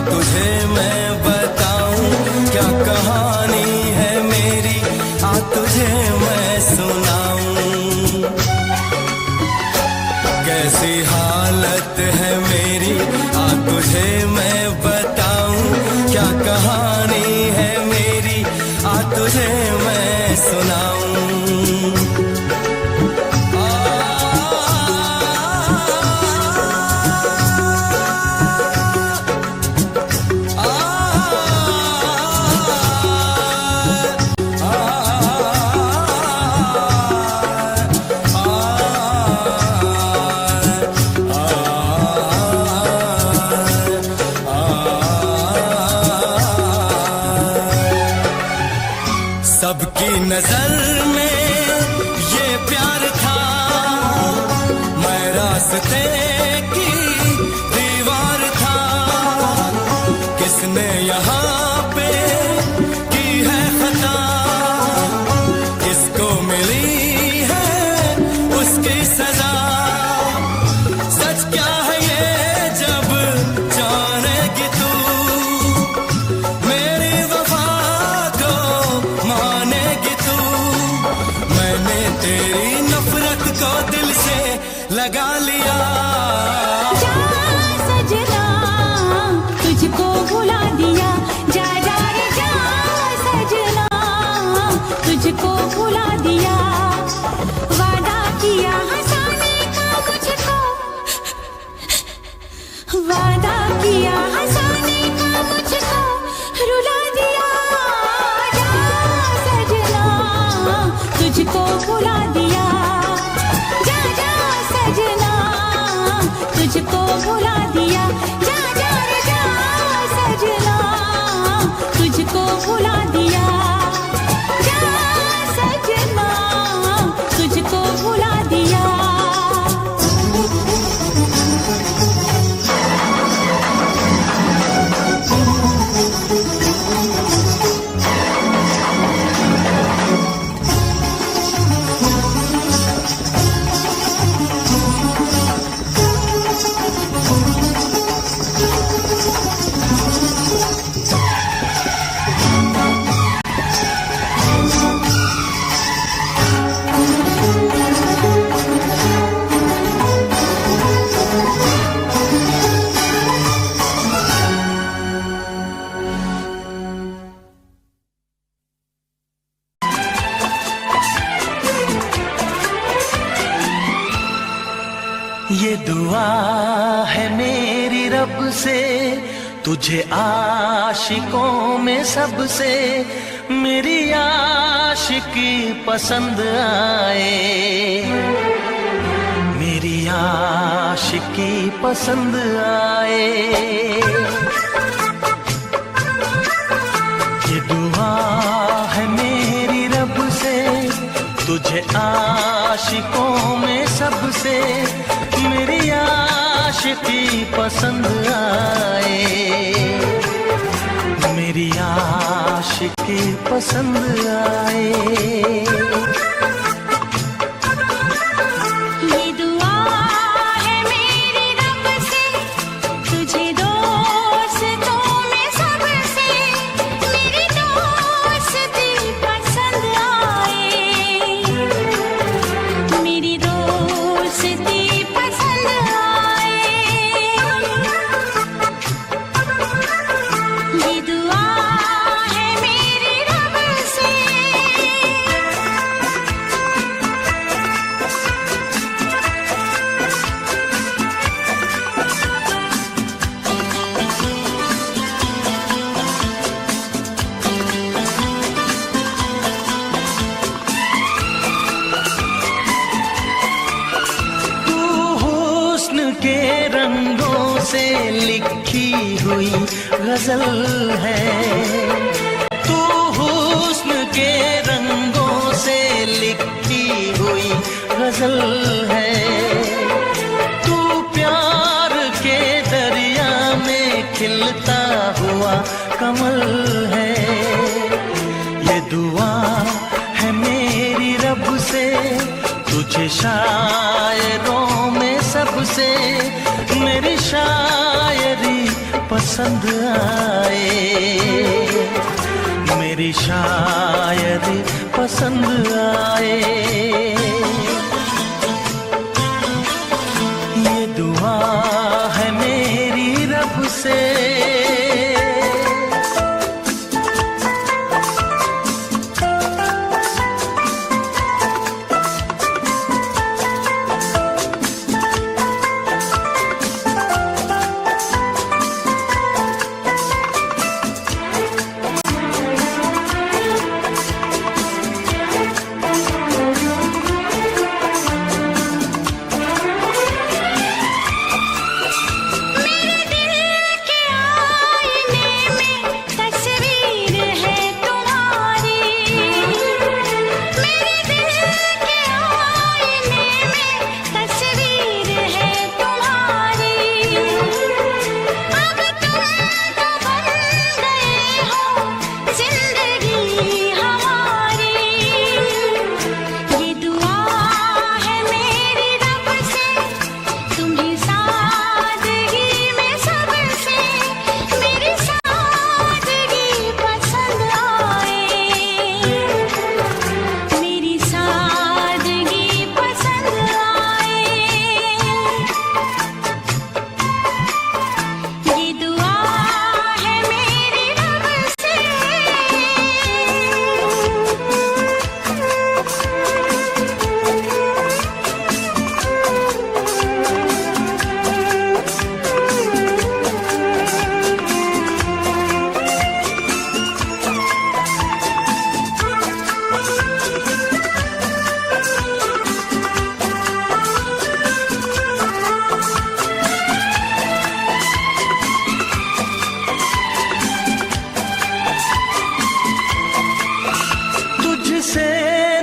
तुझे मैं बताऊं क्या कहानी है मेरी, आ तुझे मैं सुनाऊं। कैसी हालत है मेरी, आ तुझे मैं बताऊं क्या कहानी है मेरी, आ तुझे मैं सुनाऊं। सबकी नजर में ये प्यार था, मैं रास्ते की दीवार था। किसने यहाँ पे की है खता, किसको मिली है उसकी सजा। सच क्या है ये जब जानेगी तू, मेरी वफा को मानेगी तू। मैंने तेरी नफरत को दिल से लगा लिया। जा सजना तुझको भुला दिया, जा जा रे जा सजना तुझको भुला दिया। वादा किया हंसाने का मुझको, वादा किया हंसाने का मुझको रुला दिया। जा सजना तुझको भुला दिया, जा जा सजना तुझको भुला दिया। जा जा रे जा सजना तुझको भुला दिया, जा सजना तुझको भुला दिया। ये दुआ है मेरी रब से, तुझे आशिकों में सबसे मेरी आशिकी पसंद आए, मेरी आशिकी पसंद आए। ये दुआ है मेरी रब से, तुझे आशिकों में सबसे मेरी आशिकी पसंद आए, मेरी आशिकी पसंद आए। ये दुआ है मेरी रब से, तुझे दोस्तों में सबसे मेरी दोस्ती पसंद आए, मेरी दोस्ती पसंद आए। ये दुआ है मेरी रब से। तू हुस्न के रंगों से लिखी हुई गजल है, तू हुस्न के रंगों से लिखी हुई गजल है। तू प्यार के दरिया में खिलता हुआ कमल है। ये दुआ है मेरी रब से, तुझे शायरों में सबसे मेरी शायरी पसंद आए, मेरी शायरी पसंद आए। ये दुआ है मेरी रब से,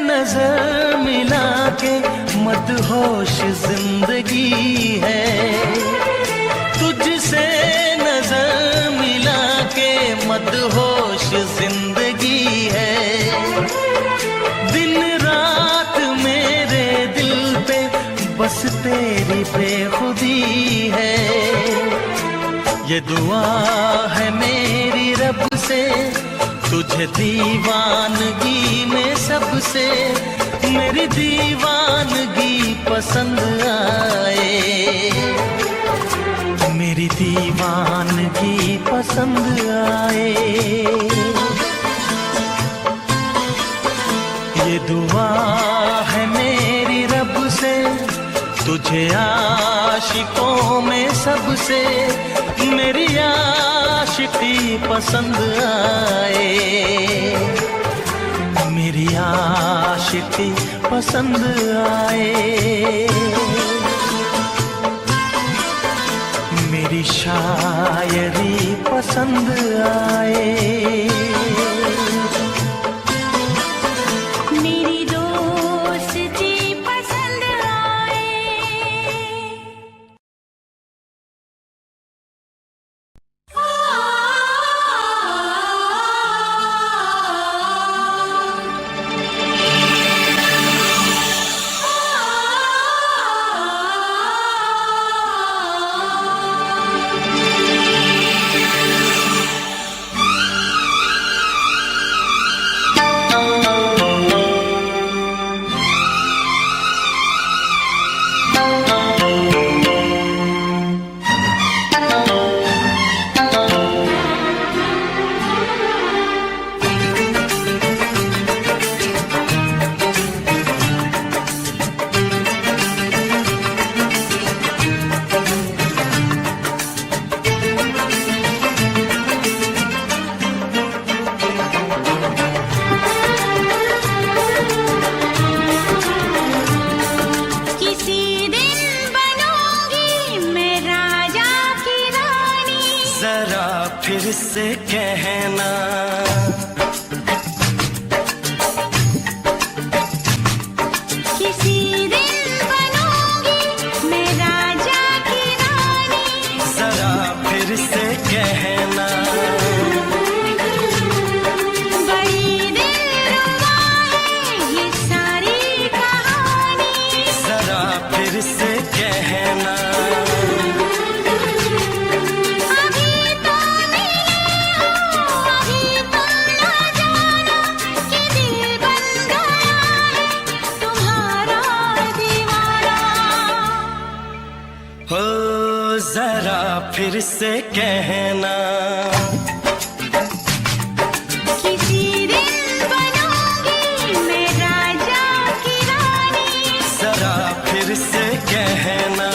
नजर मिला के मदहोश जिंदगी है, तुझसे नजर मिला के मदहोश जिंदगी है। दिन रात मेरे दिल पे बस तेरी बेखुदी है। ये दुआ है मेरी रब से, तुझे दीवानगी में सबसे मेरी दीवानगी पसंद आए, मेरी दीवानगी पसंद आए। ये दुआ है मेरी रब से, तुझे आशिकों में सबसे मेरी आशिकी पसंद आए, मेरी आशिकी पसंद आए। मेरी शायरी पसंद आए, मेरी दोस्ती पसंद आए। फिर से कहना, किसी दिन बनूंगी मैं राजा की रानी। जरा फिर से कहना, बड़ी दिलरुबा है ये सारी कहानी। जरा फिर से कहना, अभी तो फिर से कहना, किसी दिन बनूंगी मैं राजा की रानी। जरा फिर से कहना।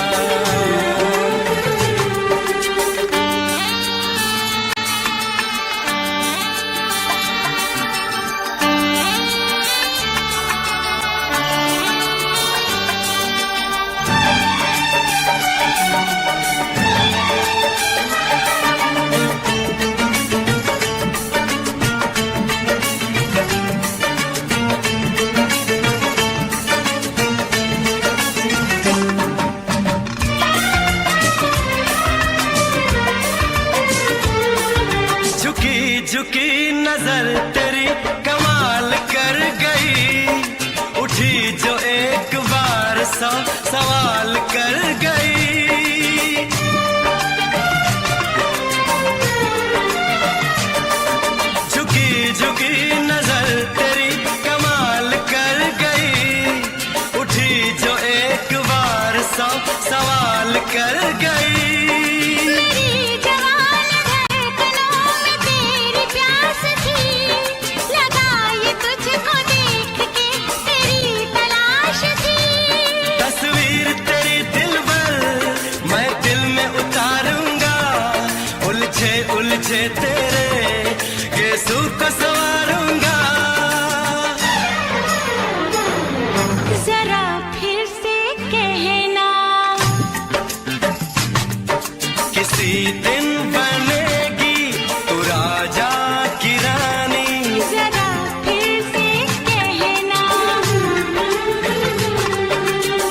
झुकी नजर तेरी कमाल कर गई, उठी जो एक बार सौ सवाल कर गई। झुकी झुकी नजर तेरी कमाल कर गई, उठी जो एक बार सौ सवाल कर गई। उलझे तेरे गेसू को सवारूंगा। जरा फिर से कहना, किसी दिन बनेगी तू राजा की रानी। जरा फिर से कहना,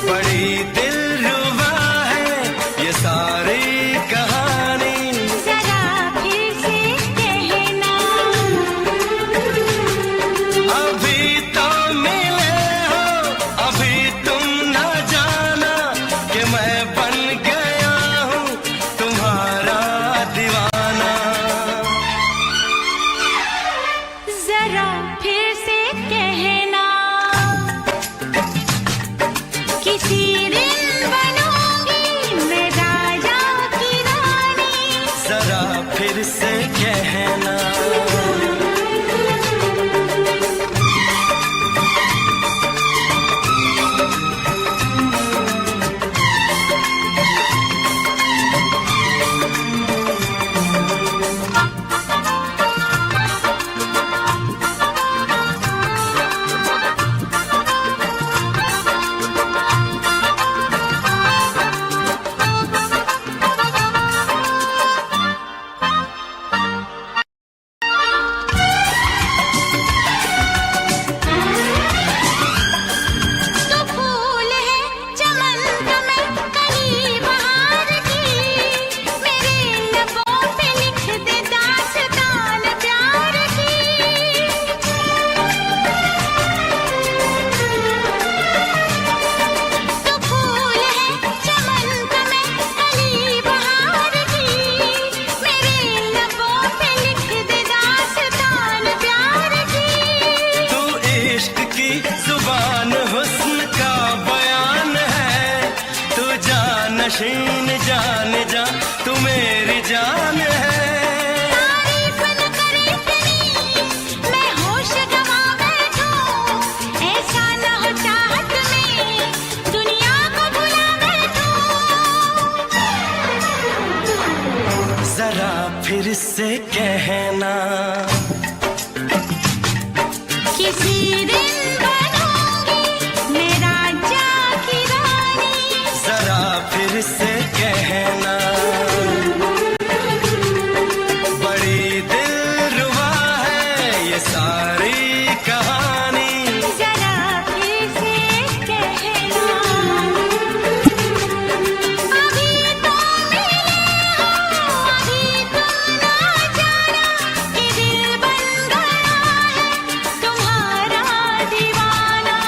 बड़ी दिलरुबा है ये सारी कहानी। जरा फिर से कहना, किसी दिन बनूंगी मैं राजा की रानी। जरा फिर से कहना। नशीन जान जा तू मेरी जान है। तारीफ न करे तेरी मैं होश गवा बैठूं, ऐसा न हो चाहत में दुनिया को भुला बैठूं। जरा फिर से कहना, किसी दिन बनूंगी मैं राजा की रानी। जरा फिर से कहना, बड़ी दिलरुबा है ये सारी कहानी। जरा फिर से कहना, अभी तो मिले हो अभी तुम ना जाना कि दिल बन गया है तुम्हारा दीवाना।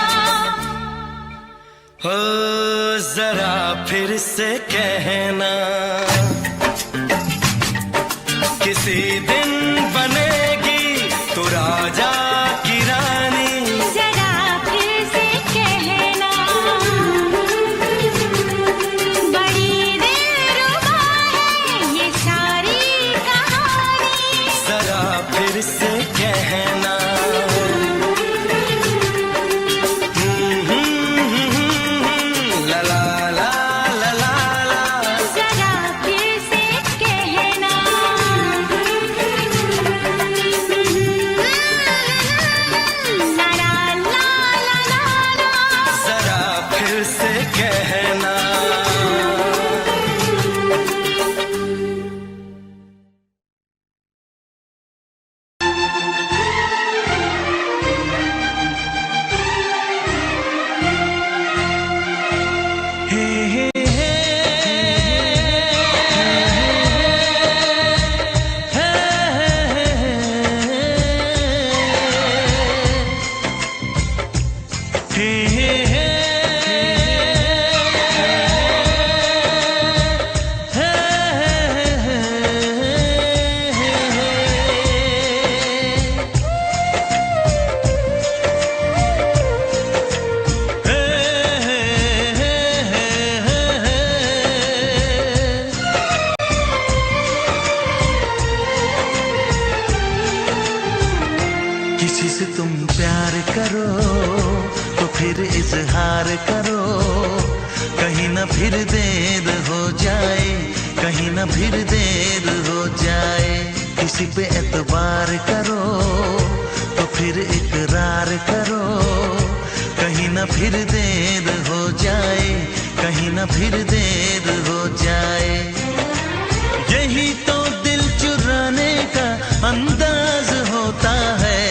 हो जरा फिर से कहना, किसी दिन बनेगी तू राजा की रानी। जरा फिर से कहना, बड़ी दिलरुबा है हे हे हे किसी से तुम प्यार करो तो फिर इजहार करो, कहीं ना फिर देर हो जाए, कहीं ना फिर देर हो जाए। किसी पे एतबार करो तो फिर इकरार करो, कहीं ना फिर देर हो जाए, कहीं ना फिर देर हो जाए। यही तो दिल चुराने का अंदाज होता है।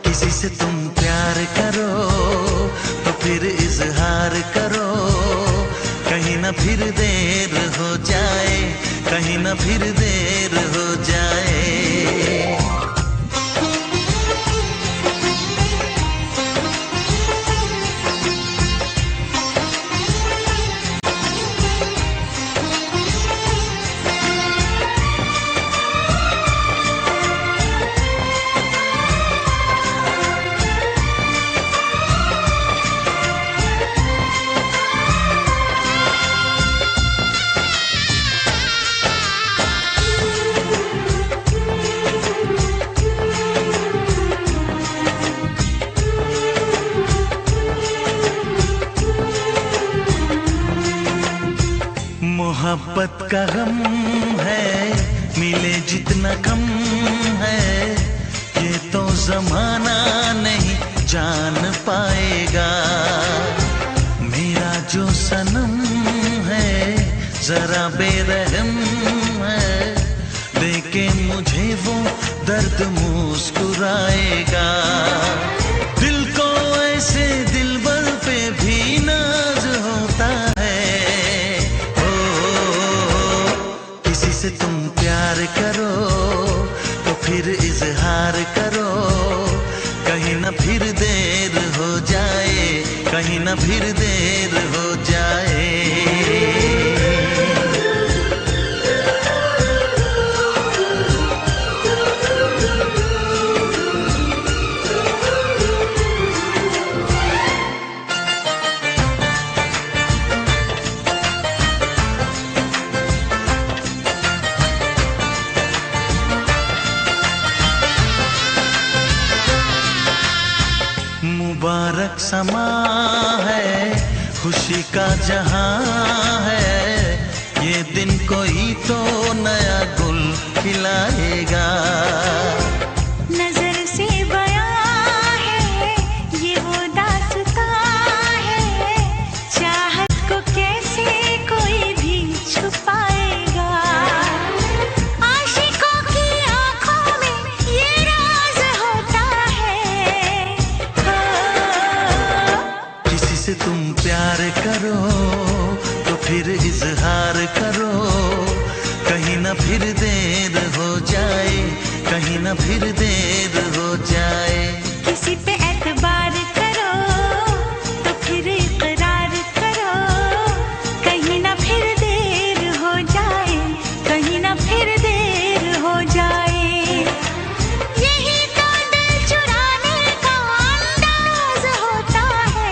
किसी से तुम प्यार करो तो फिर इजहार करो, कहीं ना फिर देर हो जाए, कहीं ना फिर देर हो जाए। मोहब्बत का गम है, मिले जितना कम है, ये तो जमाना नहीं जान पाएगा। मेरा जो सनम है जरा बेरहम है, देखे मुझे वो दर्द मुस्कुराएगा। दिल को ऐसे दिलबर पे भी नाज होता है। से तुम प्यार करो तो फिर इजहार करो, कहीं ना फिर देर हो जाए, कहीं ना फिर देर हो जाए। मुबारक समा है, खुशी का जहां है, ये दिन कोई तो नया गुल खिलाएगा। नजर से बयां है ये वो दास्तां है, चाहत को कैसे कोई भी छुपाएगा। आशिकों की आंखों में ये राज होता है। किसी से तुम प्यार करो तो फिर इजहार करो, कहीं ना फिर देर हो जाए, कहीं ना फिर देर हो जाए। किसी पे एतबार करो तो फिर इकरार करो, कहीं ना फिर देर हो जाए, कहीं ना फिर देर हो जाए। यही तो दिल चुराने का अंदाज होता है।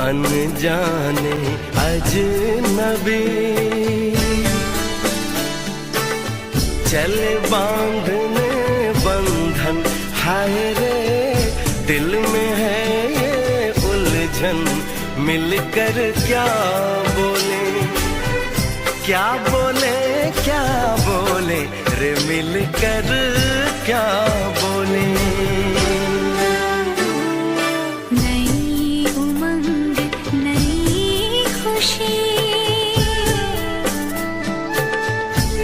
अनजाने अजनबी, चले बांधने बंधन, हाय रे दिल में है ये उलझन, मिलकर क्या बोले, क्या बोले, क्या बोले रे, मिलकर क्या बोले। नई उमंग नई खुशी,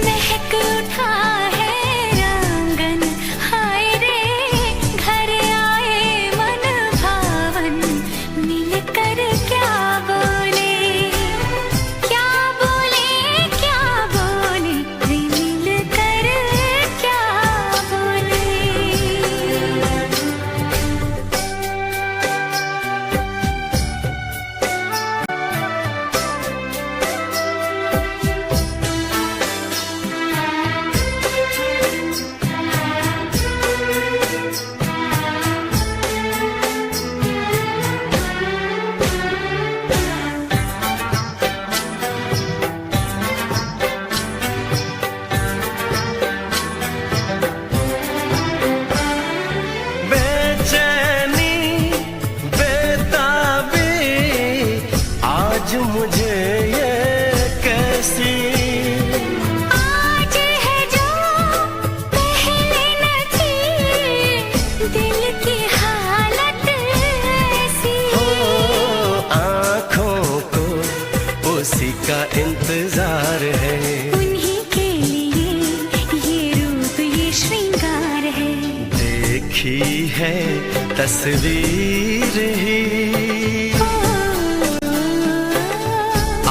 महक उठा है आंगन, हाय रे घर आए मन भावन, मिलकर क्या बोले, क्या बोले, क्या बोले रे, मिलकर क्या बोले। बेचैनी बेताबी आज मुझे ये कैसी, आज है जो पहले न थी, दिल की हालत ऐसी, हो आँखों को उसी का इंतजार है, उन्हीं के लिए ये रूप ये श्रृंगार है, देखी है तस्वीर ही,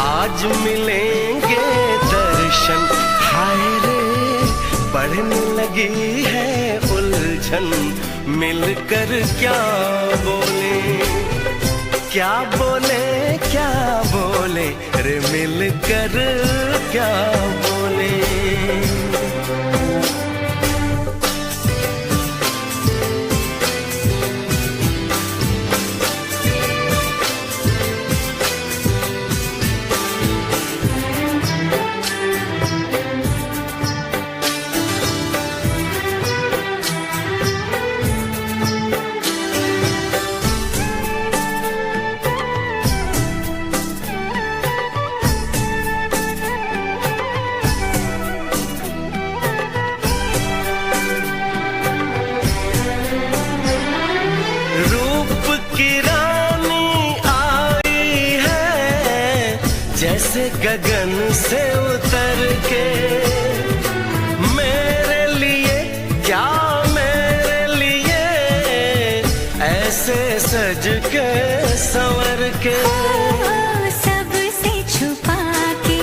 आज मिलेंगे दर्शन, हाय रे बढ़ने लगी है उलझन, मिलकर क्या बोले, क्या बोले, क्या बोले रे, मिलकर क्या बोले। रूप की रानी आई है जैसे गगन से उतर के, मेरे लिए क्या मेरे लिए ऐसे सज के संवर के, सबसे छुपा के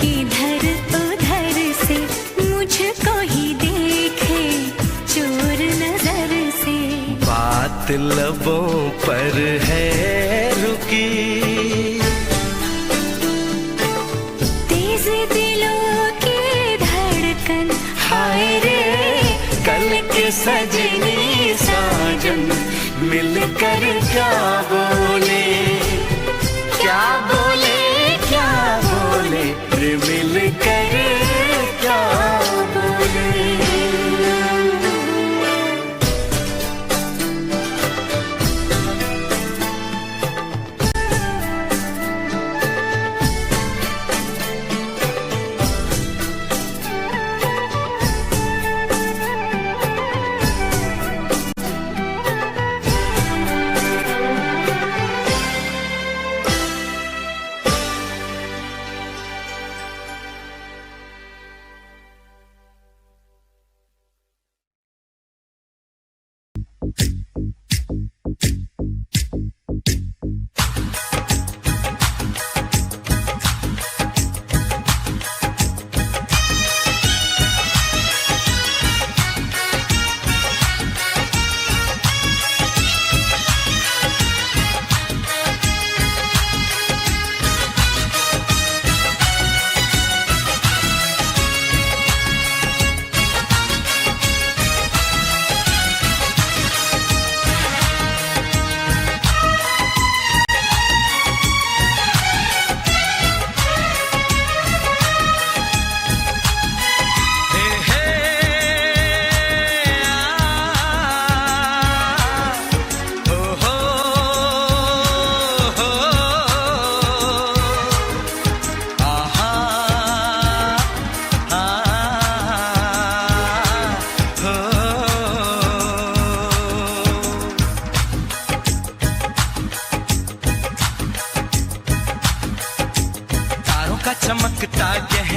इधर उधर से, मुझको ही देखे चोर नजर से, बात लबों पर है रुकी, तेज दिलों की धड़कन, हाय रे कल के सजनी साजन, मिलकर क्या बोले, क्या बोले, क्या बोले रे, मिलकर क्या बोले।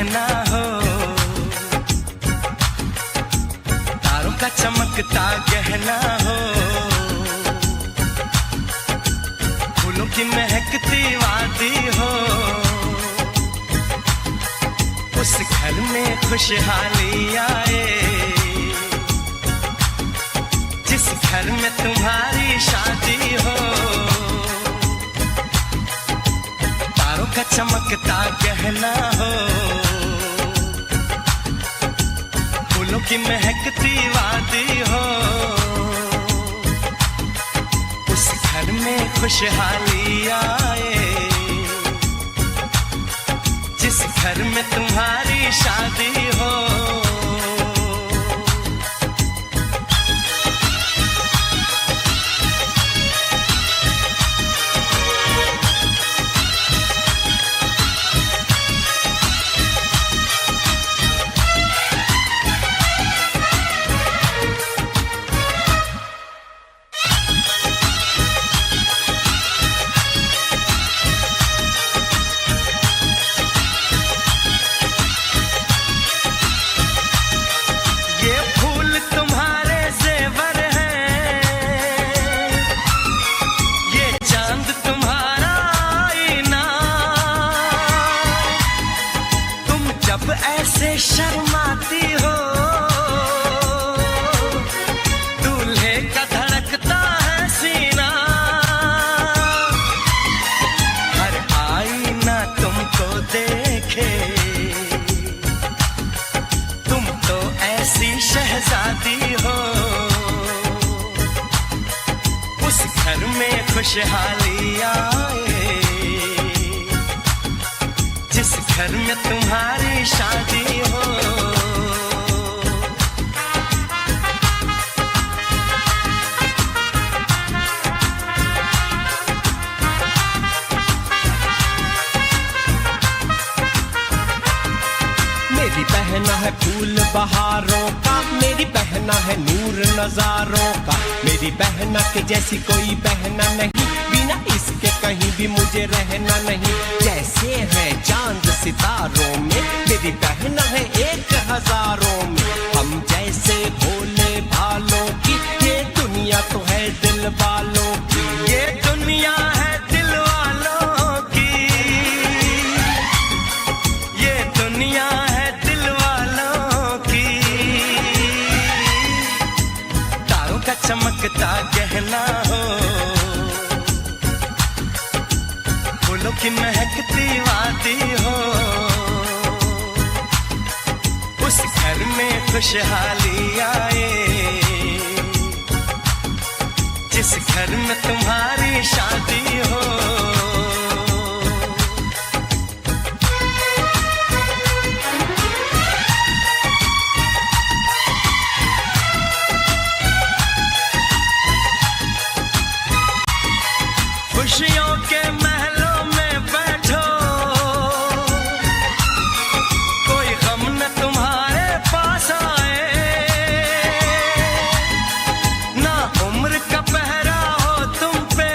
गहना हो, तारों का चमकता गहना हो, फूलों की महकती वादी हो, उस घर में खुशहाली आए, जिस घर में तुम्हारी शादी हो। तारों का चमकता गहना हो, फूलों की महकती वादी हो, उस घर में खुशहाली आए, जिस घर में तुम्हारी शादी हो। ऐसे शर्माती हो, दूल्हे का धड़कता है सीना, हर आईना तुमको देखे, तुम तो ऐसी शहजादी हो, उस घर में खुशहाली आए, जिस घर में तुम्हारी शादी हो। मेरी बहना है फूल बहारों का, मेरी बहना है नूर नजारों का, मेरी बहना के जैसी कोई बहना नहीं, बिना इसके कहीं भी मुझे रहना नहीं। जैसे है चांद सितारों में, मेरी बहना है 1000 में, हम जैसे भोले भालों की, ये दुनिया तो है दिल वालों की, ये दुनिया है दिल वालों की, ये दुनिया है दिल वालों की। तारों का चमकता गहना हो, फूलों की महकती वादी हो, उस घर में खुशहाली आए, जिस घर में तुम्हारी शादी हो। खुशियों के महलों में बैठो, कोई गम न तुम्हारे पास आए, ना उम्र का पहरा हो तुम पे,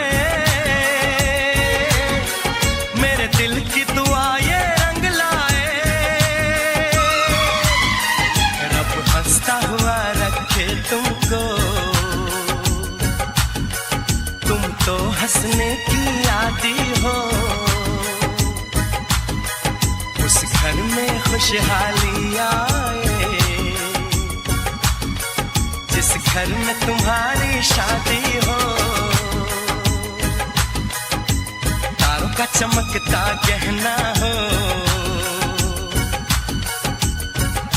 मेरे दिल की दुआ ये रंग लाए, रब हंसता हुआ रखे तुमको, तुम तो हंसने की आदी हो, उस घर में खुशहाली आए, जिस घर में तुम्हारी शादी हो। तारों का चमकता गहना हो,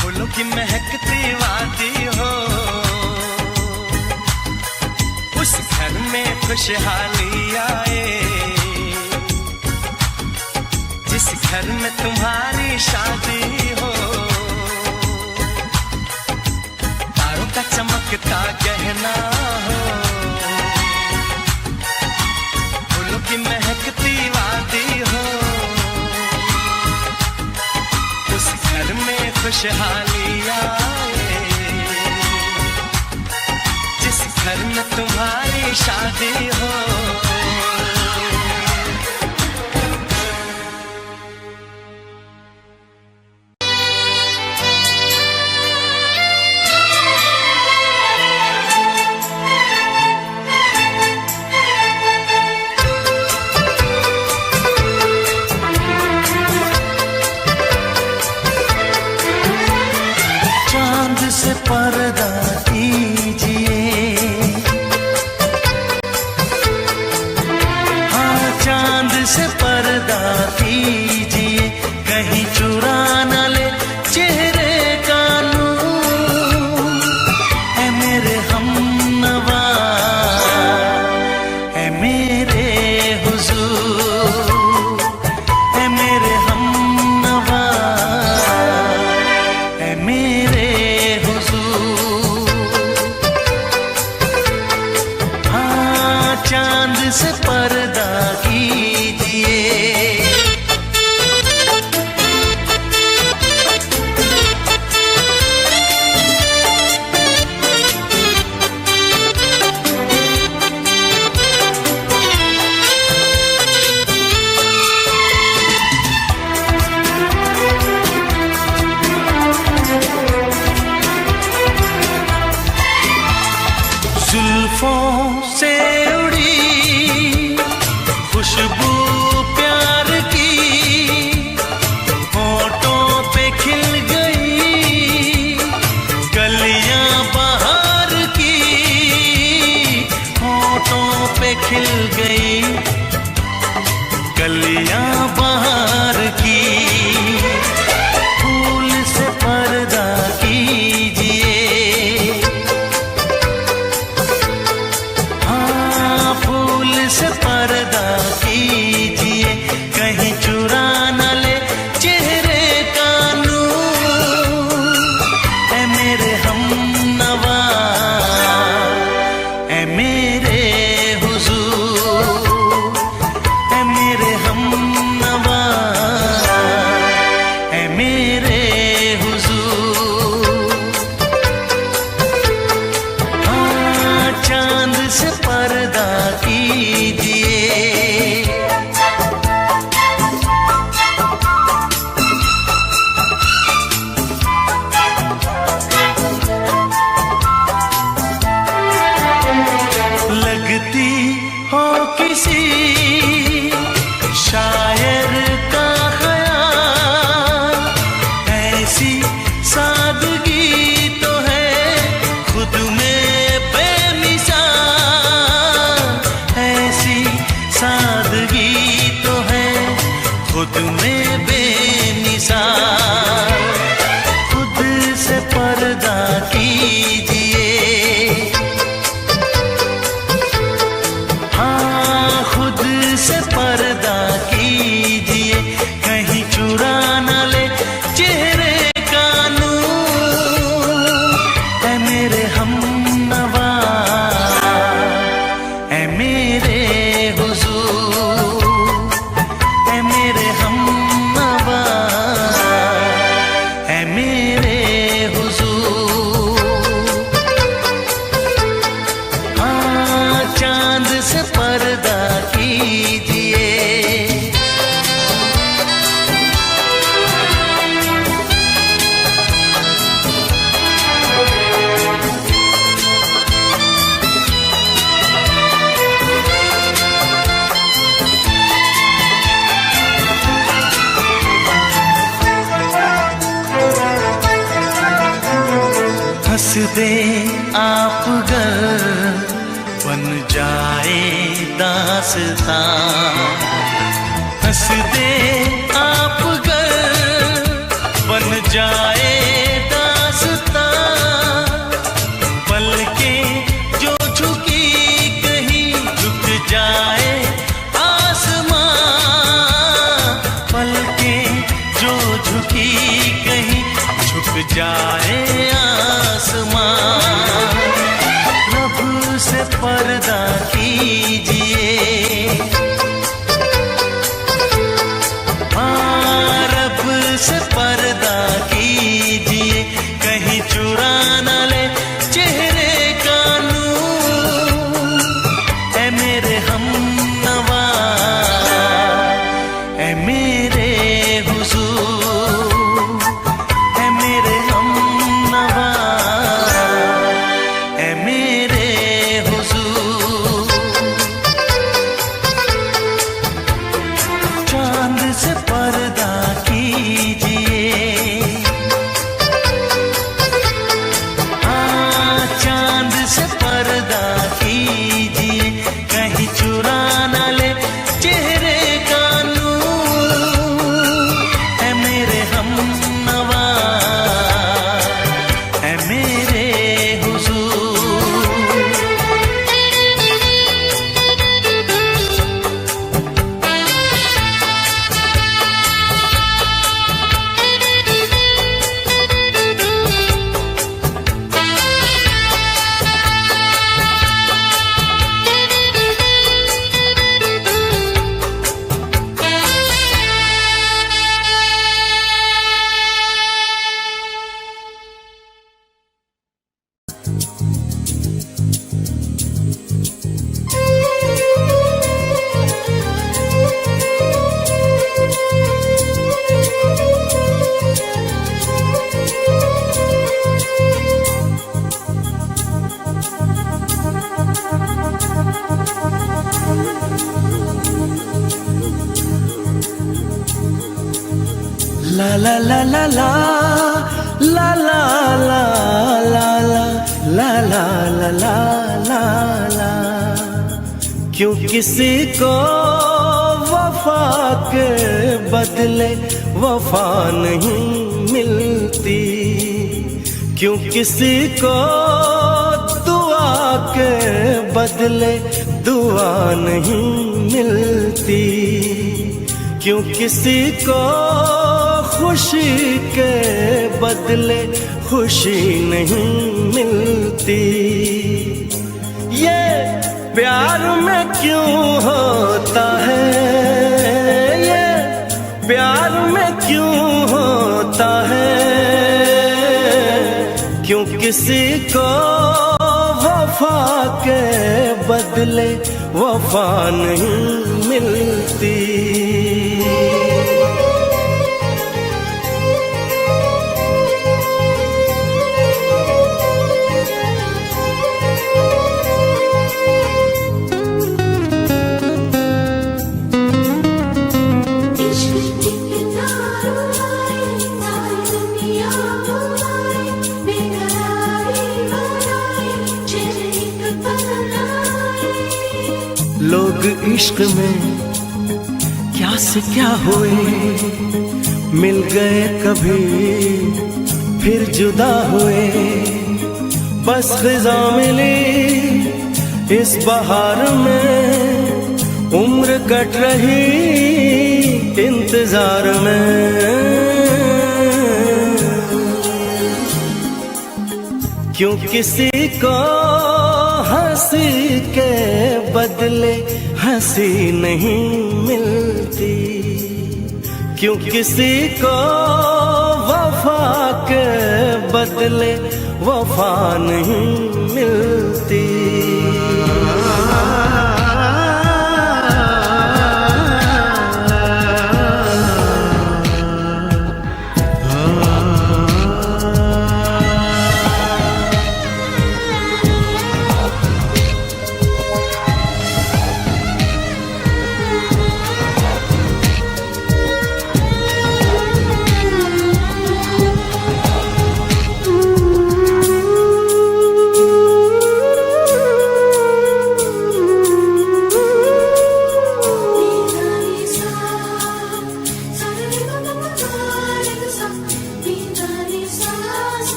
फूलों की महकती वादी हो, उस घर में खुशहाली आए, जिस घर में तुम्हारी शादी हो। तारों का चमकता गहना हो, फूलों की महकती वादी हो, उस घर में खुशहाली आए, जिस घर में तुम्हारी शादी हो। से पर्दा कीजिए, कहीं चुरा न ले चेहरे का नूर। ऐ मेरे हमनवा, ऐ मेरे हुजूर, ऐ मेरे हमनवा, ऐ मेरे हुजूर। हाँ, चांद से पर्दा कीजिए, जुल्फों से उड़ी खुशबू प्यार की, होठों पे खिल गई कलियां बहार की, होठों पे खिल गई कलियां बहार की। फूल से पर्दा कीजिए, फूल से पर्दा कीजिए, कहीं चुरा न ले चेहरे का नूर। ऐ मेरे हमनवा, ऐ मेरे हुजूर, ऐ मेरे हमनवा, ऐ मेरे हुजूर। हाँ, चांद से पर्दा कीजिए, लगती हो किसी शायर का ख्याल, ऐसी सादगी तो है खुद में बेमिसाल, ऐसी सादगी तो है खुद में बेमिसाल। खुद से पर्दा कीजिए, हाँ, खुद से पर्दा कीजिए, कहीं चुरा न ले चेहरे का नूर। ऐ मेरे हमनवा, ऐ मेरे हुजूर, ऐ मेरे हमनवा, ऐ मेरे हुजूर। हाँ, चांद से पर्दा कीजिए, हंस दे आप गर बन जाए दास्तां, हंस दे आप गर बन जाए दास्तां। पलकें जो झुकी कहीं झुक जाए आसमां, पलकें जो झुकी कहीं झुक जाए आसमां। रब से पर्दा कीजिए, हाँ, रब से पर्दा कीजिए, कहीं चुरा न ले चेहरे का नूर। ऐ मेरे हमनवा, ऐ मेरे हुजूर, ऐ मेरे हम ला ला ला ला ला ला ला ला ला ला ला ला ला ला ला। क्यों किसी को वफा के बदले वफा नहीं मिलती, क्यों किसी को दुआ के बदले दुआ नहीं मिलती, क्यों किसी को खुशी के बदले खुशी नहीं मिलती। ये प्यार में क्यों होता है, ये प्यार में क्यों होता है, क्यों किसी को वफा के बदले वफा नहीं मिलती। लोग इश्क में क्या से क्या हुए, मिल गए कभी फिर जुदा हुए। बस ख़िज़ा मिली इस बहार में, उम्र कट रही इंतजार में। क्यों किसी को हंसी के बदले हंसी नहीं मिलती, क्यों किसी को वफा के बदले वफा नहीं मिलती।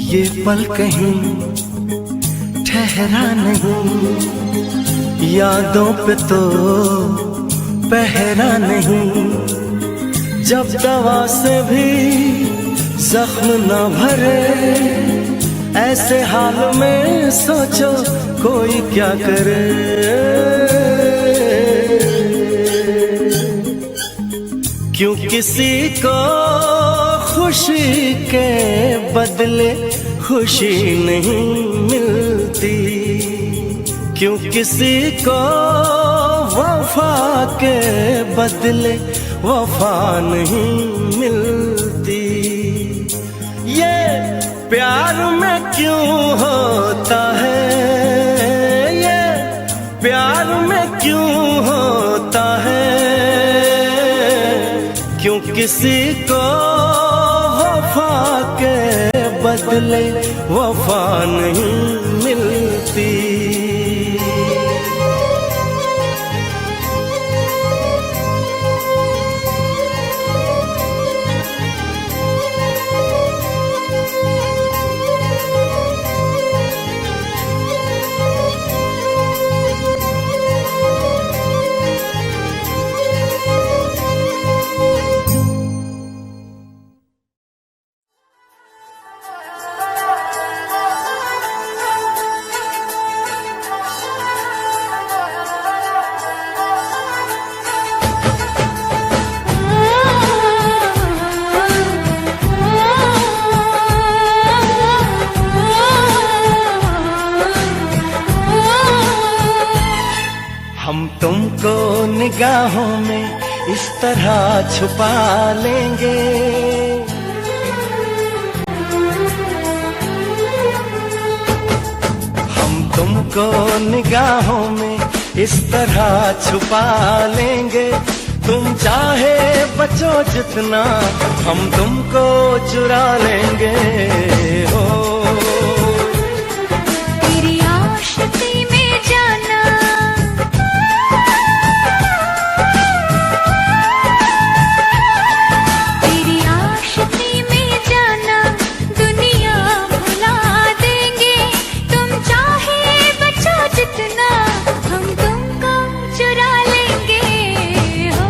ये पल कहीं ठहरा नहीं, यादों पे तो पहरा नहीं। जब दवा से भी जख्म न भरे, ऐसे हाल में सोचो कोई क्या करे। क्यों किसी को खुशी के बदले खुशी नहीं मिलती, क्यों किसी को वफा के बदले वफा नहीं मिलती। ये प्यार में क्यों होता है, ये प्यार में क्यों होता है, क्यों किसी को वफा के बदले वफा नहीं मिलती। तुमको निगाहों में इस तरह छुपा लेंगे, हम तुमको निगाहों में इस तरह छुपा लेंगे, तुम चाहे बचो जितना हम तुमको चुरा लेंगे हो। तेरी आशिकी में जाना, तेरी आशिकी में जाना दुनिया भुला देंगे। तुम चाहे बचो जितना हम तुमको चुरा लेंगे हो।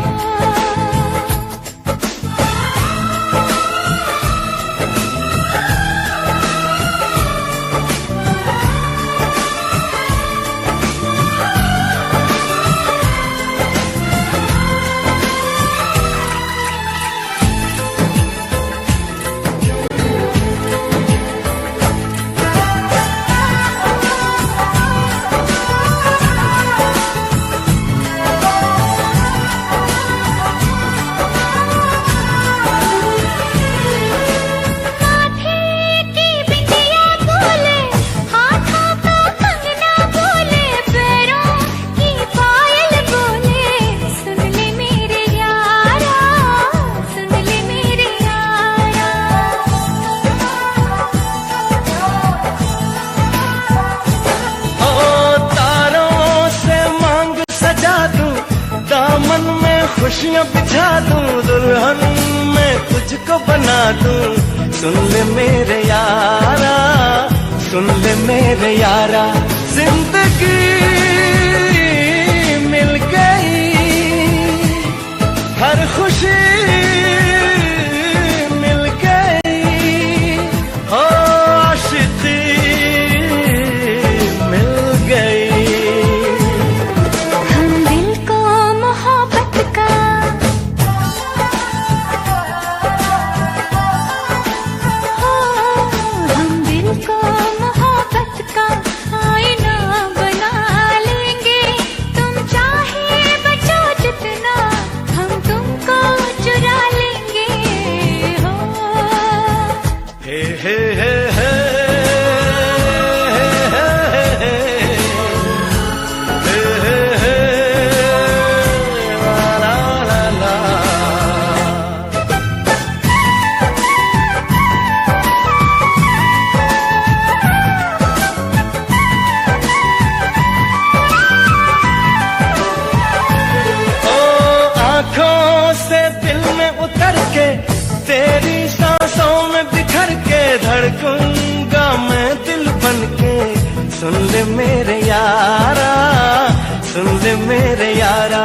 माथे की बिंदिया बोले, हाथों का कंगना बोले, पैरों की पायल बोले, सुन ले मेरे यारा, सुन ले मेरे यारा। ओ तारों से मांग सजा दूं, दामन में खुशियां बिछा दूं, दुल्हन में तुझको बना दूं। सुन ले मेरे यारा, सुन ले मेरे यारा, जिंदगी मिल गई, हर खुशी मिल गई, हो आशिकी मिल गई। हम दिल को मोहब्बत का, हम दिल को मोहब्बत का आईना बना लेंगे। तुम चाहे बचो जितना हम तुमको चुरा लेंगे हो। हे हे हे हे ला ला ला। ओ आँखों से दिल में उतर के, तेरी सांसों में बिखर के, धड़कूंगा मैं दिल बन के। सुन ले मेरे यारा, सुन ले मेरे यारा।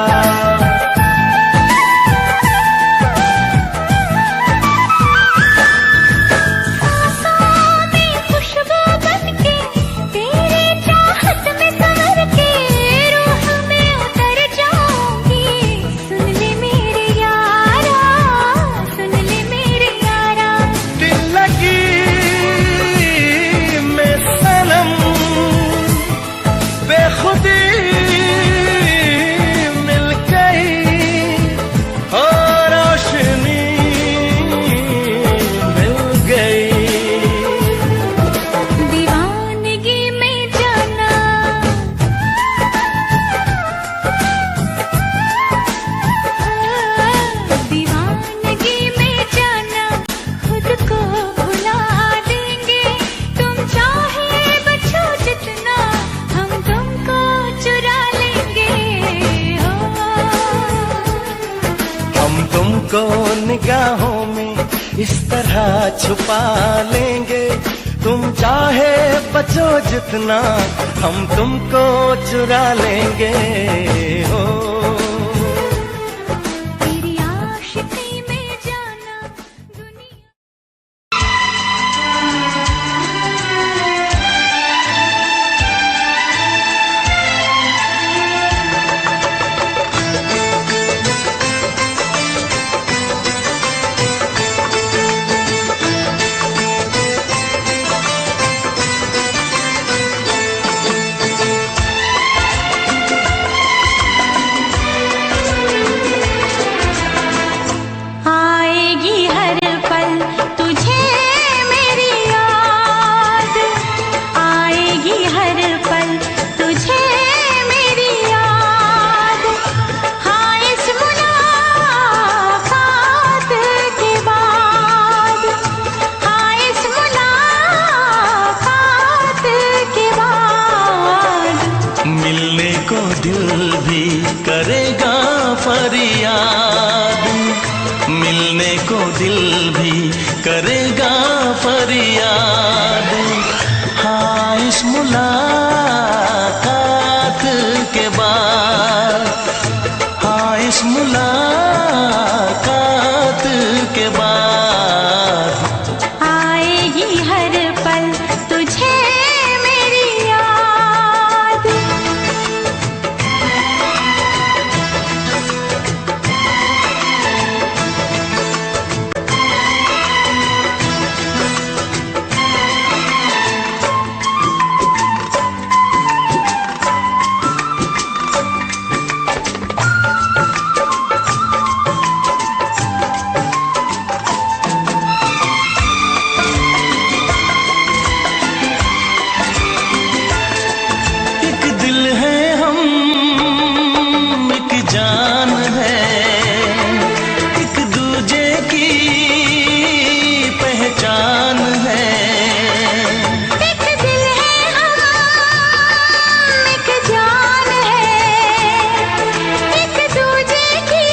सांसों में खुशबू बनके, तेरी चाहत में संवर के, रूह में उतर जाऊंगी। सुन ले मेरे यारा, सुन ले मेरे यारा। दिल लगी में सनम बेखुदी मिल गई, हो रोशनी मिल गई। दीवानगी में जाना, दीवानगी में जाना खुद को भुला देंगे। तुम चाहे बचो जितना हम तुमको चुरा लेंगे हो। हम तुमको निगाहों में इस तरह छुपा लेंगे। तुम चाहे बचो जितना हम तुमको चुरा लेंगे हो। तेरी आशिकी में जाना दुनिया। दिल भी करेगा फरियाद, मिलने को दिल भी करेगा फरियाद। हाँ, इस मुलाकात के बाद, हाँ इस मुलाकात के बाद आएगी हर पल तुझे मेरी याद। एक दिल है हम, एक जान है, एक दूजे की पहचान है। एक दिल है हम, एक जान है, एक दूजे की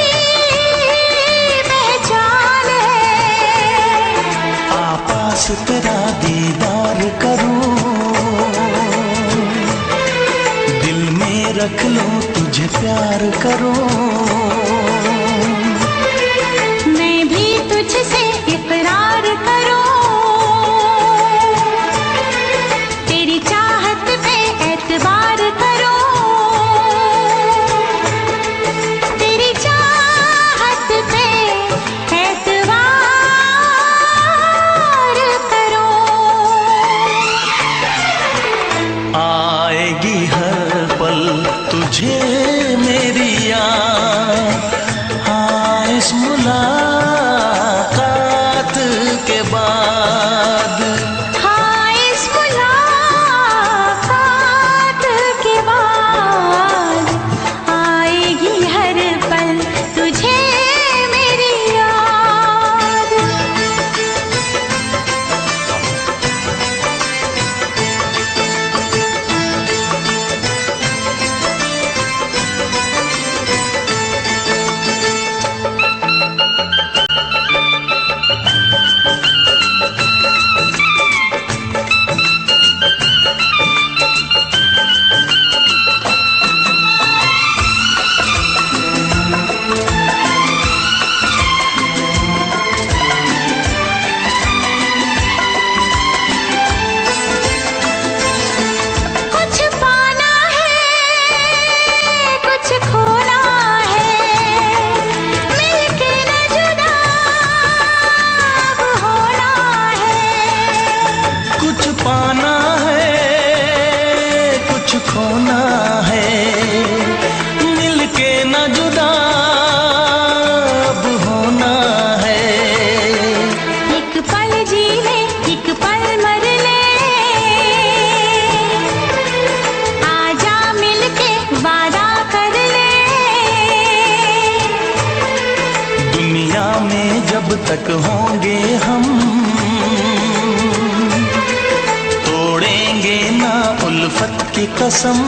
पहचान है। आपास तेरा दीदार करूं, दिल में रख लूं तुझे प्यार करूं। मैं भी तुझसे इकरार करूं, तेरी चाहत पे एतबार करूं, तेरी चाहत पे एतबार करूं। आएगी हर पल तुझे मेरी याद, हाँ इस मुलाकात के बाद। हाँ, इस मुलाकात के बाद आएगी हर पल तुझे मेरी याद। कुछ पाना है, कुछ खोना है, मिलके न जुदा अब होना है। कुछ पाना है, कुछ खोना है, मिलके न जुदा अब होना है। एक पल जी ले, एक पल मर ले, आजा मिलके वादा कर ले। दुनिया में जब तक होंगे हम, तोड़ेंगे ना उल्फत की कसम,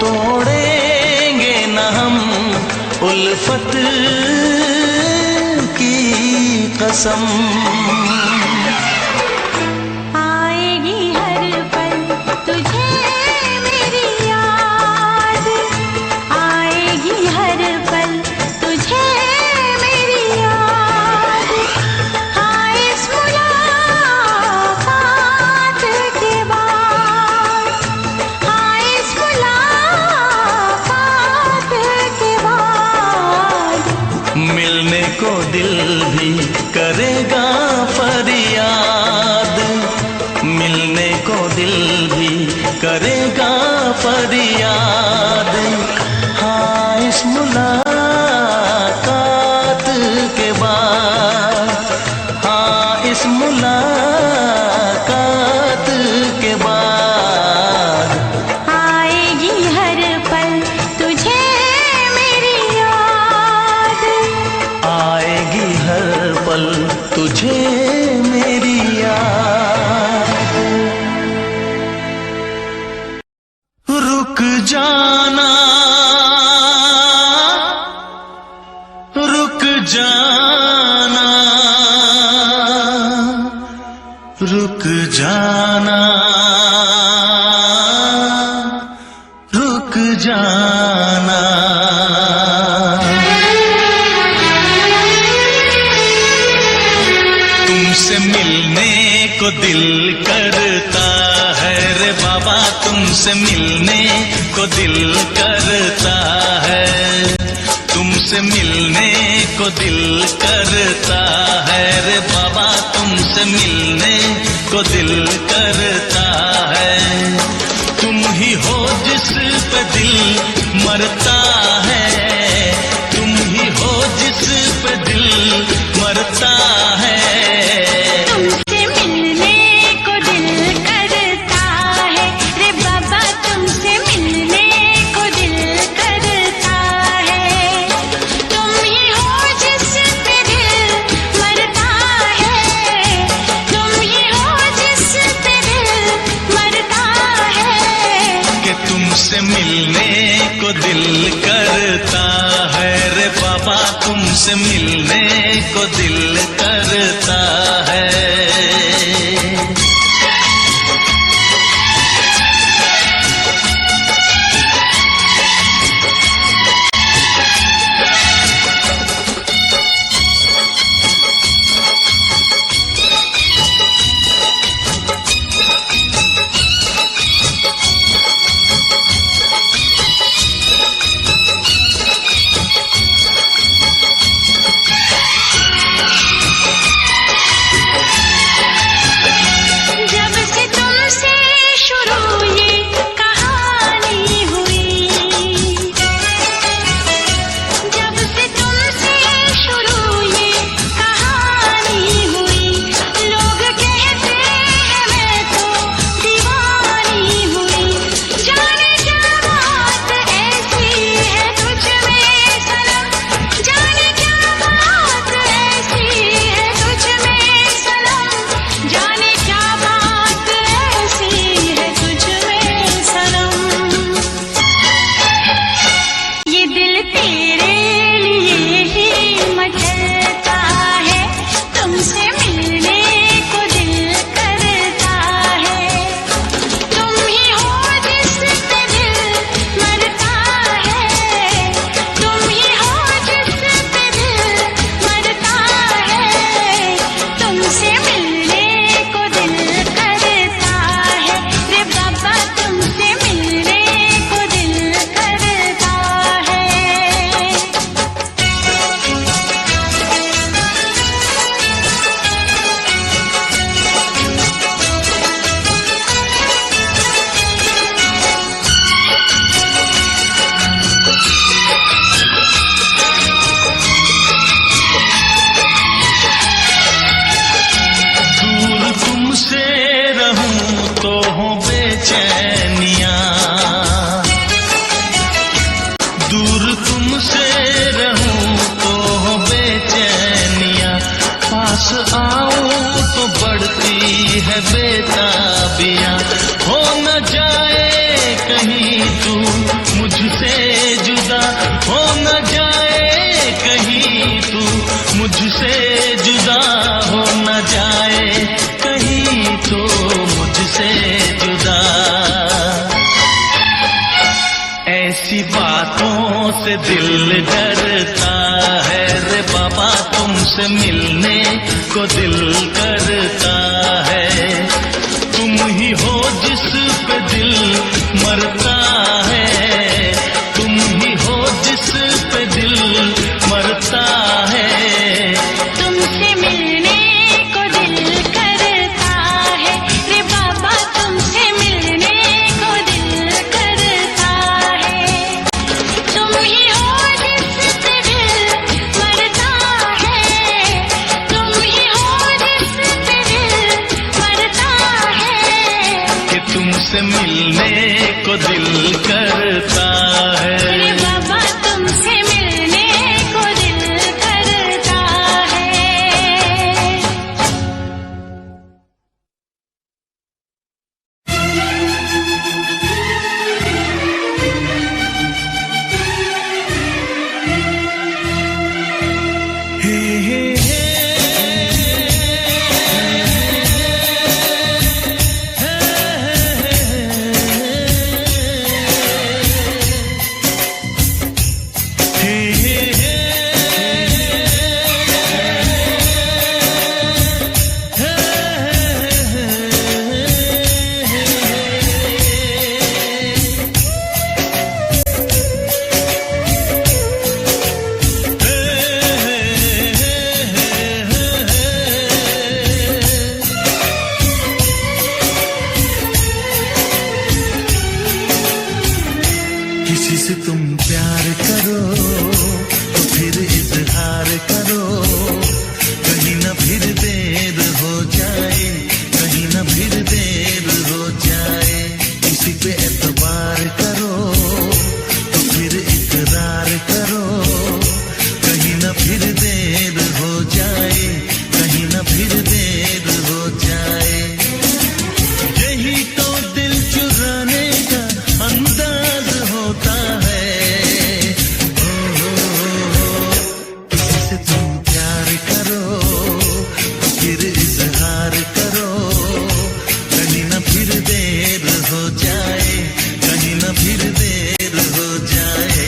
तोड़ेंगे ना हम उल्फत की कसम। आएगी हर पल तुझे मेरी याद, आएगी हर पल तुझे मेरी याद। हाँ, इस मुलाकात के बाद, हाँ इस मुलाकात के बाद मिलने को दिल भी करेगा फरियाद, मिलने को दिल भी करेगा फरियाद। हाँ इस मुलाकात के बाद, हाँ इस मुलाकात के बाद आएगी हर पल तुझे मेरी याद। आएगी हर पल तुझे मेरी याद। जाना, रुक जाना, रुक जाना, रुक जाना। तुमसे मिलने को दिल करता है रे बाबा, तुमसे मिलने को दिल करता है, तुमसे मिलने को दिल करता है रे बाबा, तुमसे मिलने को दिल करता है। तुम ही हो जिस पे दिल मरता है, तुम ही हो जिस पे दिल मरता है। तुमसे मिलने को दिल करता है रे बाबा, तुमसे मिलने को दिल करता है। तुम ही हो जिस पे दिल मरता है, तुम ही हो जिस पे दिल मरता है। कि तुमसे मिलने को दिल करता है रे बाबा, तुमसे मिलने को दिल करता है। जब से तुमसे शुरू ये कहानी हुई, जब से तुमसे शुरू ये कहानी हुई, लोग कहते हैं मैं तो दीवानी हुई। जाने क्या बात ऐसी है तुझ में सनम, जाने क्या बात ऐसी है तुझ में सनम, जाने क्या बात ऐसी है तुझ में सनम। ये दिल तेरे लिए ही मचलता है, तुमसे मिलने को दिल करता है। तुम ही हो जिस पे दिल मरता है, तुम ही हो जिस पे दिल मरता है। तुमसे मिलने को दिल करता है रे बाबा, तुमसे मिलने को दिल करता है। दूर तुमसे रहूं तो हो बेचैनियां, दूर तुमसे रहूं तो हो बेचैनियां, पास आऊं तो बढ़ती है बेताबियां। हो न जाए कहीं तू मुझसे जुदा, हो न जाए कहीं तू मुझसे जुदा, हो न जाए कहीं तो मुझसे जुदा। ऐसी बातों से दिल डरता है रे बाबा, तुमसे मिलने को दिल करता है। तुम ही हो जिस पे दिल मरता है, तुम ही हो जिस पे दिल मरता है। तुमसे मिलने को दिल करता है रे बाबा, तुमसे मिलने को दिल करता है। तुम ही हो जिस पे दिल मरता है, तुम ही हो जिस पे दिल मरता है। कि तुमसे मिलने को दिल किसी से तुम प्यार करो तो फिर इजहार करो, कहीं ना फिर देर हो जाए, कहीं ना फिर देर हो जाए। किसी पे एतबार करो तो फिर इकरार करो, कहीं ना फिर देर हो जाए, कहीं ना फिर देर हो जाए। यही तो दिल चुराने का अंदाज होता है। किसी से तुम प्यार करो तो फिर इजहार करो, कहीं ना फिर देर हो जाए, कहीं ना फिर देर हो जाए।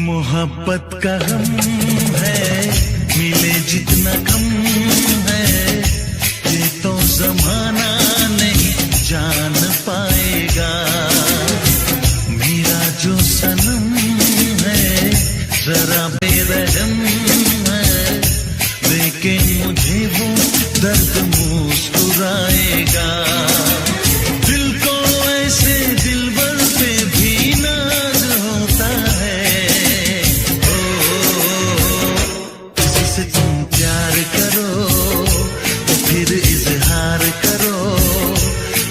मोहब्बत का गम है, मिले जितना कम है, ये तो जमाना नहीं जान पाएगा। मेरा जो सनम है जरा बेरहम है, देखे मुझे वो दर्द मुस्कुराएगा। दिल को ऐसे दिलबर पे भी नाज होता है। से तुम प्यार करो तो फिर इजहार करो,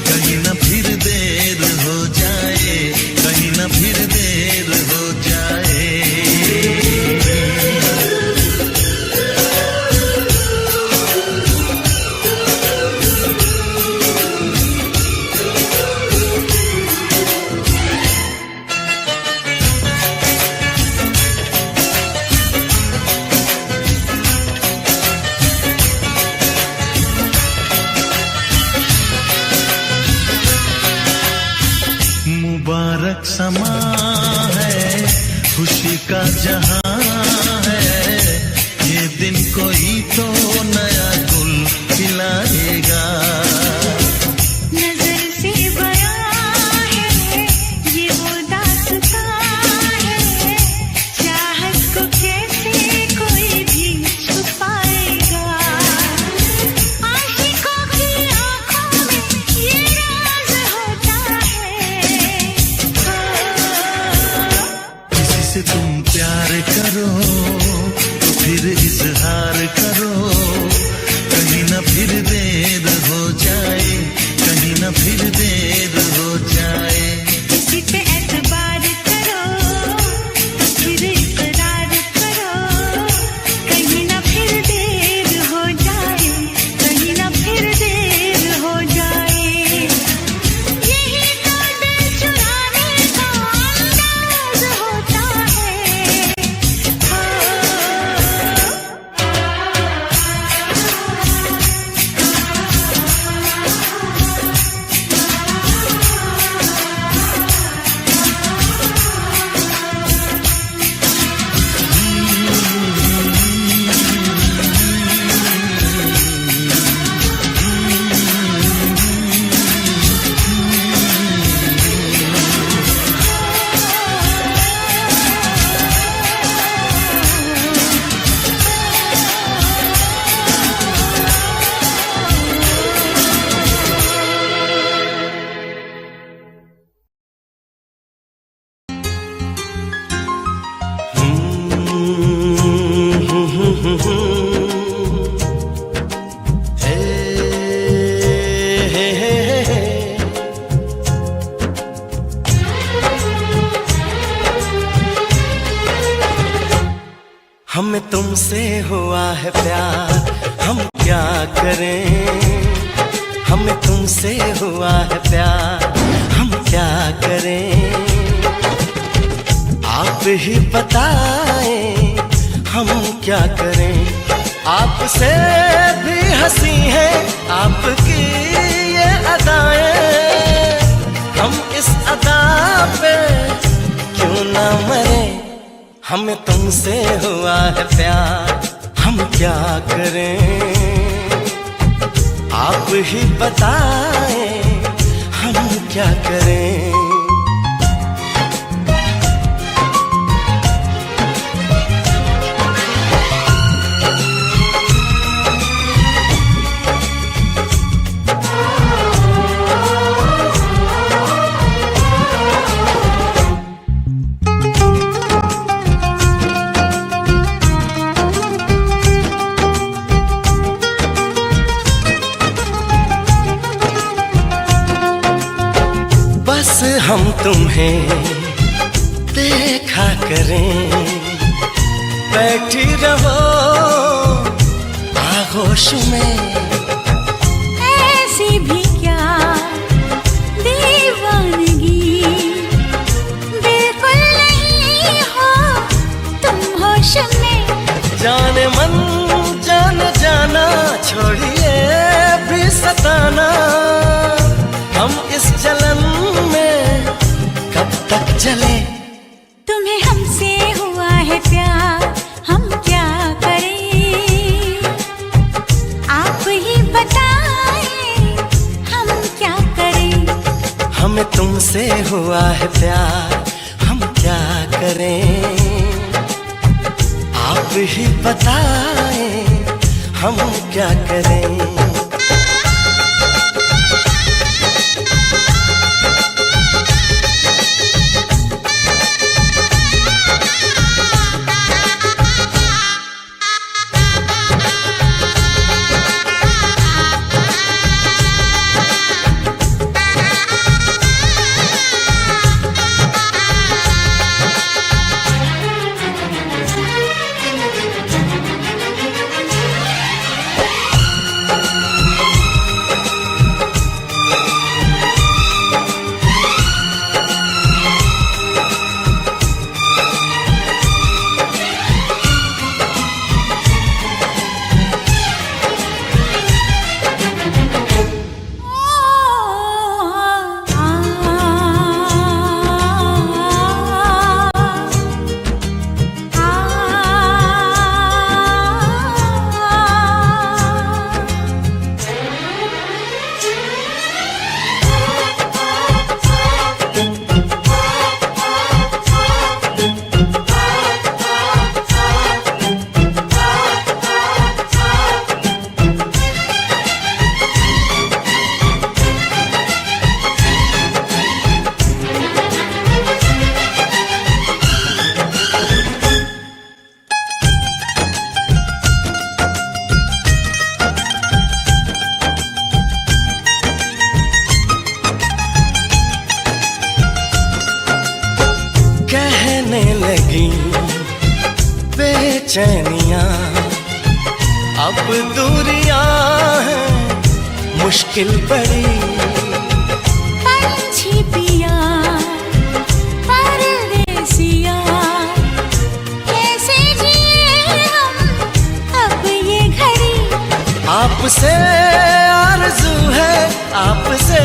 कहीं ना फिर देर हो जाए, कहीं ना फिर देर हो जाए। मुबारक समा है, खुशी का जहां है, ये दिन कोई तो नया गुल खिलाएगा। नजर से बयां है ये वो दास्तां है, चाहत को कैसे कोई भी छुपाएगा। आशिकों की आंखों में ये राज होता है। किसी से तुम प्यार करो तो फिर इजहार करो, कहीं ना फिर देर हो जाए, कहीं ना फिर देर हो जाए। किसी पे एतबार करो तो फिर इकरार करो, कहीं ना फिर देर हो जाए, कहीं ना फिर देर हो जाए। यही तो दिल चुराने का अंदाज होता है। हमें तुमसे हुआ है प्यार, हम क्या करें। हमें तुमसे हुआ है प्यार, हम क्या करें। आप ही बताएं हम क्या करें। आपसे भी हंसी है आपकी ये अदाएं, हम इस अदा पे क्यों ना मरे। हमें तुमसे हुआ है प्यार, हम क्या करें। आप ही बताएं हम क्या करें। बस हम तुम्हें देखा करें, बैठी रहो आगोश में। ऐसी भी क्या दीवानगी, बिल्कुल नहीं हो तुम होश में। जाने मन जाने जाना, छोड़िए भी सताना। हम इस जलन में कब तक जले। तुम्हें हमसे हुआ है प्यार, हम क्या करें। आप ही बताएं हम क्या करें। हमें तुमसे हुआ है प्यार, हम क्या करें। आप ही बताएं हम क्या करें। कहने लगी बेचैनियां, अब दूरियां हैं मुश्किल बड़ी। पंछी पिया परदेसिया, कैसे जिए हम अब ये घड़ी। आपसे आरज़ू है, आपसे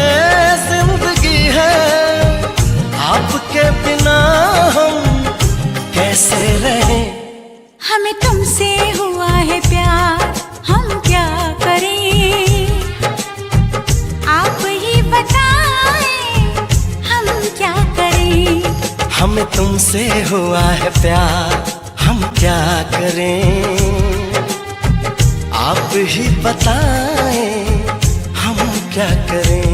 जिंदगी है। आपके बिना हम कैसे रहें। हमें तुमसे हुआ है प्यार, हम क्या करें। आप ही बताएं हम क्या करें। हमें तुमसे हुआ है प्यार, हम क्या करें। आप ही बताएं हम क्या करें।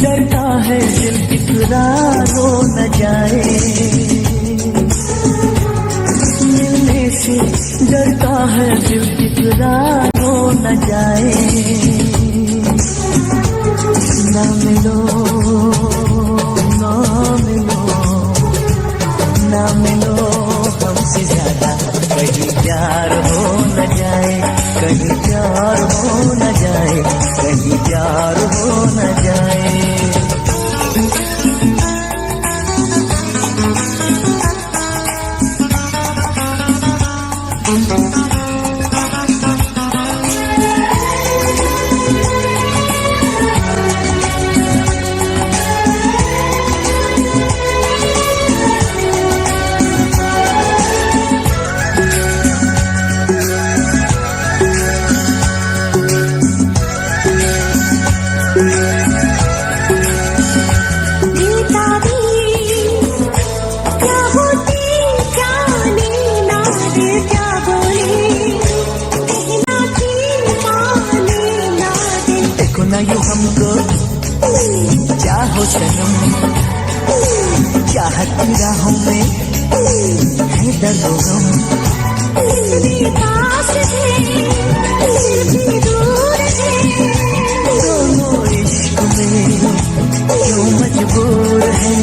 डरता है दिल इकरार हो न जाए, मिलने से डरता है दिल इकरार हो न जाए। ना मिलो ना मिलो ना मिलो हमसे ज्यादा, कहीं प्यार हो न जाए, कहीं प्यार हो न जाए, कहीं प्यार हो न जाए। चाहो सनम चाहत की राहों में है दर्द गम, पास है भी दूर है, दोनों इश्क में क्यों मजबूर है।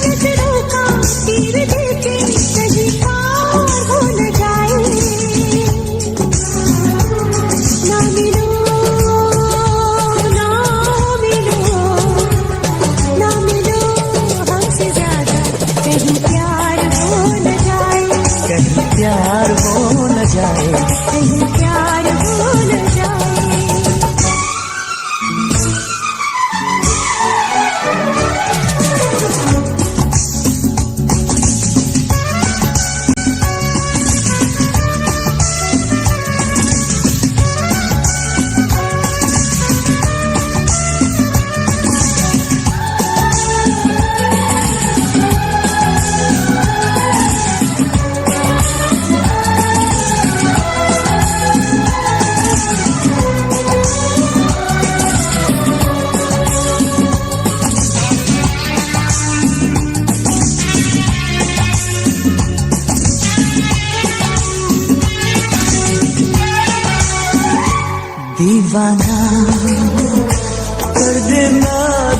नजरों का तीर देके कहीं पार हो न जाए, ना मिलो प्यार हो न जाए, कहीं प्यार हो न जाए। दीवाना कर देना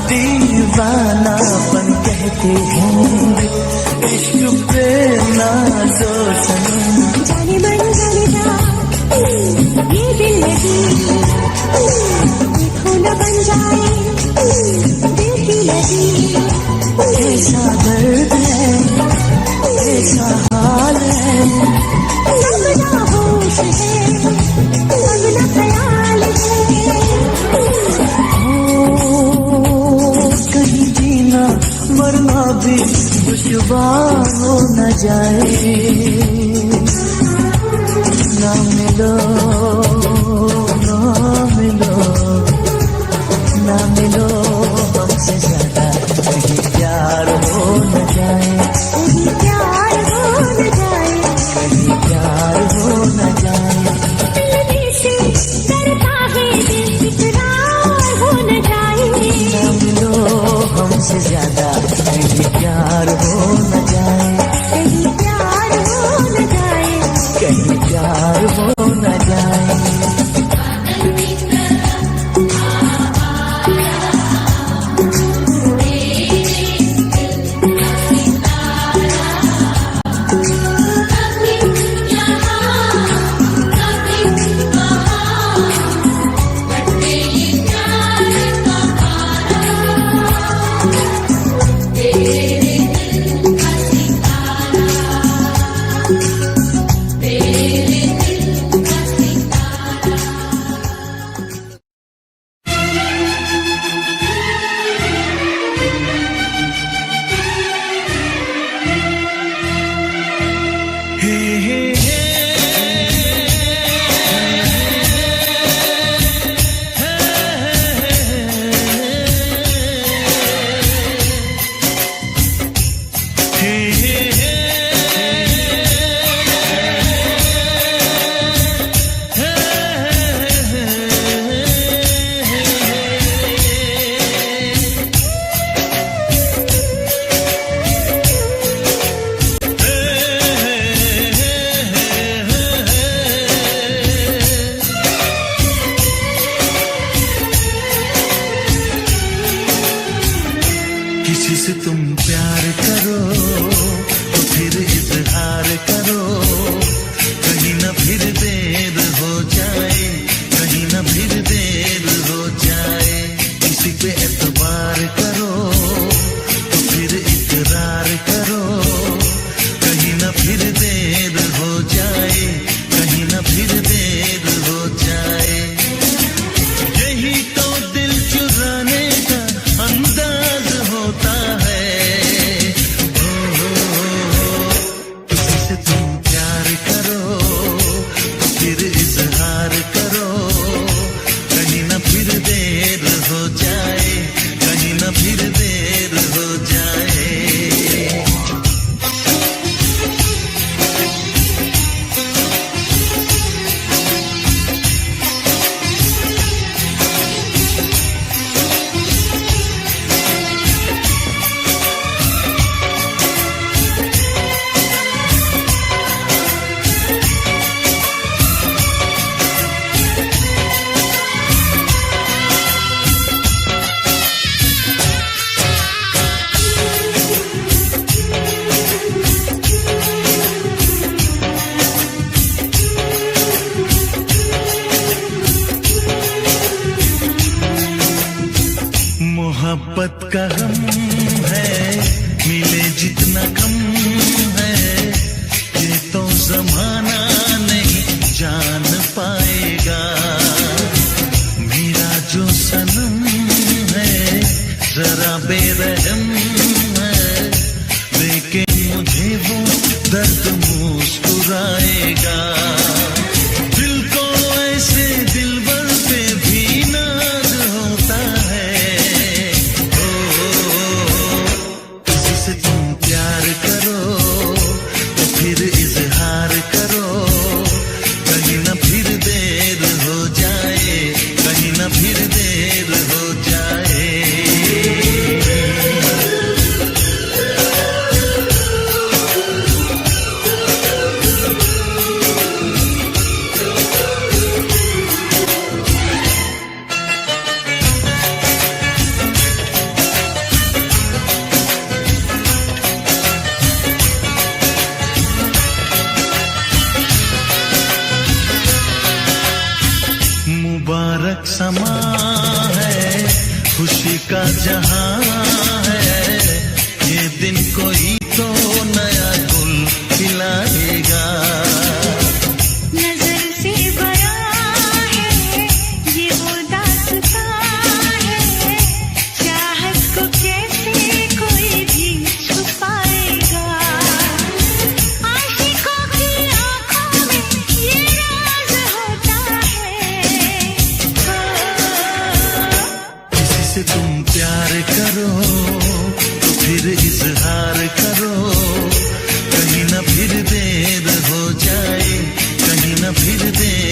दीवानापन कहते हैं, इश्क पे ना तो सनम। जाने मन जाने जा ये दिल लगी, देखो न बन जाए दिल की लगी। ऐसा दर्द है ऐसा हाल है, सब ना होश है सब ना ख्याल है। कहीं जीना मरना भी दुश्वार हो न जाए, ना मिलो ना मिलो ना मिलो हमसे ज्यादा, कहीं प्यार हो न जाए, कहीं प्यार हो न जाए, कहीं प्यार हो न जाए। मिलने से डरता है दिल इकरार हो न जाए, ना मिलो हमसे ज्यादा, कहीं प्यार हो न जाए, कहीं प्यार किसी से तुम प्यार करो तो फिर इजहार करो, कहीं ना फिर देर हो जाए, कहीं ना फिर देर हो जाए। किसी पे एतबार करो तो फिर इकरार करो, कहीं ना फिर देर हो जाए, कहीं ना फिर देर हो जाए। यही तो दिल चुराने का अंदाज होता है। किसी से तुम प्यार करो तो फिर इजहार करो, कहीं ना फिर देर हो जाए, कहीं ना फिर देर हो जाए। मोहब्बत का गम है, मिले जितना कम है, ये तो जमाना नहीं जान पाएगा। मेरा जो सनम है जरा बेरहम है, लेकिन मुझे वो दर्द मुस्कुराएगा। दिल को ऐसे दिलबर पे भी नाज होता है। किसी से तुम प्यार करो तो फिर इजहार करो, कहीं ना फिर देर हो जाए, कहीं ना फिर देर हो जाए। मुबारक समा है, खुशी का जहां है, ये दिन कोई तो नया गुल खिलाएगा। नजर से बड़ा है ये वो दास्तां है, चाहत को कैसे कोई भी छुपाएगा। आशिकों की आंखों में ये राज होता है। किसी से तुम प्यार करो तो फिर इजहार करो, कहीं ना फिर देर हो जाए, कहीं ना फिर देर